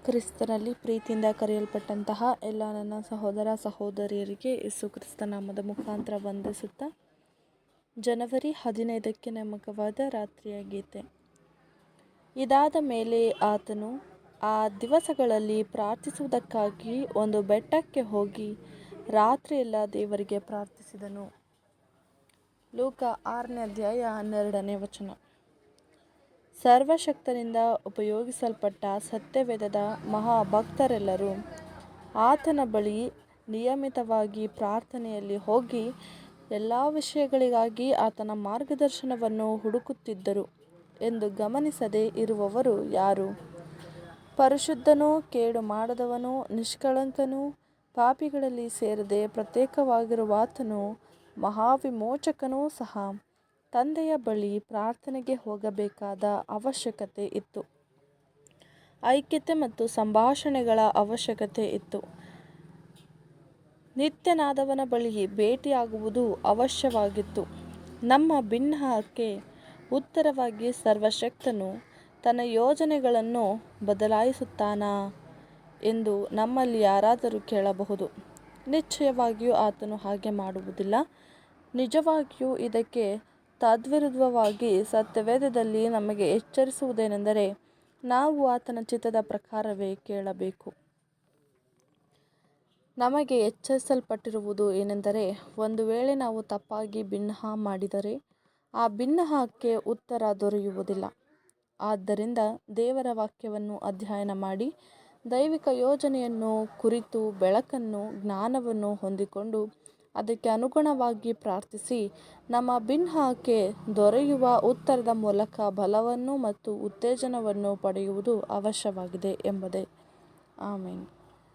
ಕ್ರಿಸ್ತನಲ್ಲಿ ಪ್ರೀತಿಯಿಂದ ಕರೆಯಲ್ಪಟ್ಟಂತಹ ಎಲ್ಲ ನನ್ನ ಸಹೋದರ ಸಹೋದರಿಯರಿಗೆ ಯೇಸು ಕ್ರಿಸ್ತ ನಾಮದ ಮುಖಾಂತರ ವಂದಿಸುತ್ತಾ, ಜನವರಿ 15ಕ್ಕೆ ನೇಮಕವಾದ ರಾತ್ರಿಯ ಗೀತೆ. ಇದಾದ ಮೇಲೆ ಆತನು ಆ ದಿವಸಗಳಲ್ಲಿ ಪ್ರಾರ್ಥಿಸುವುದಕ್ಕಾಗಿ ಒಂದು ಬೆಟ್ಟಕ್ಕೆ ಹೋಗಿ ರಾತ್ರಿಯೆಲ್ಲ ದೇವರಿಗೆ ಪ್ರಾರ್ಥಿಸಿದನು. ಲೂಕ 6ನೇ ಅಧ್ಯಾಯ 12ನೇ ವಚನ. ಸರ್ವಶಕ್ತನಿಂದ ಉಪಯೋಗಿಸಲ್ಪಟ್ಟ ಸತ್ಯವೇದದ ಮಹಾಭಕ್ತರೆಲ್ಲರೂ ಆತನ ಬಳಿ ನಿಯಮಿತವಾಗಿ ಪ್ರಾರ್ಥನೆಯಲ್ಲಿ ಹೋಗಿ ಎಲ್ಲ ವಿಷಯಗಳಿಗಾಗಿ ಆತನ ಮಾರ್ಗದರ್ಶನವನ್ನು ಹುಡುಕುತ್ತಿದ್ದರು ಎಂದು ಗಮನಿಸದೇ ಇರುವವರು ಯಾರು? ಪರಿಶುದ್ಧನೂ ಕೇಡು ಮಾಡದವನೂ ನಿಷ್ಕಳಂಕನೂ ಪಾಪಿಗಳಲ್ಲಿ ಸೇರದೆ ಪ್ರತ್ಯೇಕವಾಗಿರುವಾತನೂ ಮಹಾವಿಮೋಚಕನೂ ಸಹ ತಂದೆಯ ಬಳಿ ಪ್ರಾರ್ಥನೆಗೆ ಹೋಗಬೇಕಾದ ಅವಶ್ಯಕತೆ ಇತ್ತು. ಐಕ್ಯತೆ ಮತ್ತು ಸಂಭಾಷಣೆಗಳ ಅವಶ್ಯಕತೆ ಇತ್ತು. ನಿತ್ಯನಾದವನ ಬಳಿ ಭೇಟಿಯಾಗುವುದು ಅವಶ್ಯವಾಗಿತ್ತು. ನಮ್ಮ ಬಿನ್ನಹಕ್ಕೆ ಉತ್ತರವಾಗಿ ಸರ್ವಶಕ್ತನು ತನ್ನ ಯೋಜನೆಗಳನ್ನು ಬದಲಾಯಿಸುತ್ತಾನಾ ಎಂದು ನಮ್ಮಲ್ಲಿ ಯಾರಾದರೂ ಕೇಳಬಹುದು. ನಿಶ್ಚಯವಾಗಿಯೂ ಆತನು ಹಾಗೆ ಮಾಡುವುದಿಲ್ಲ. ನಿಜವಾಗಿಯೂ ಇದಕ್ಕೆ ತದ್ವಿರುದ್ಧವಾಗಿ ಸತ್ಯವೇದದಲ್ಲಿ ನಮಗೆ ಎಚ್ಚರಿಸುವುದೇನೆಂದರೆ, ನಾವು ಆತನ ಚಿತ್ತದ ಪ್ರಕಾರವೇ ಕೇಳಬೇಕು. ನಮಗೆ ಎಚ್ಚರಿಸಲ್ಪಟ್ಟಿರುವುದು ಏನೆಂದರೆ, ಒಂದು ವೇಳೆ ನಾವು ತಪ್ಪಾಗಿ ಬಿನ್ನಹ ಮಾಡಿದರೆ ಆ ಬಿನ್ನಹಕ್ಕೆ ಉತ್ತರ ದೊರೆಯುವುದಿಲ್ಲ. ಆದ್ದರಿಂದ ದೇವರ ವಾಕ್ಯವನ್ನು ಅಧ್ಯಯನ ಮಾಡಿ ದೈವಿಕ ಯೋಜನೆಯನ್ನು ಕುರಿತು ಬೆಳಕನ್ನು ಜ್ಞಾನವನ್ನು ಹೊಂದಿಕೊಂಡು ಅದಕ್ಕೆ ಅನುಗುಣವಾಗಿ ಪ್ರಾರ್ಥಿಸಿ ನಮ್ಮ ಬಿನ್ನಹಕ್ಕೆ ದೊರೆಯುವ ಉತ್ತರದ ಮೂಲಕ ಬಲವನ್ನು ಮತ್ತು ಉತ್ತೇಜನವನ್ನು ಪಡೆಯುವುದು ಅವಶ್ಯವಾಗಿದೆ ಎಂಬುದೇ. ಆಮೆನ್.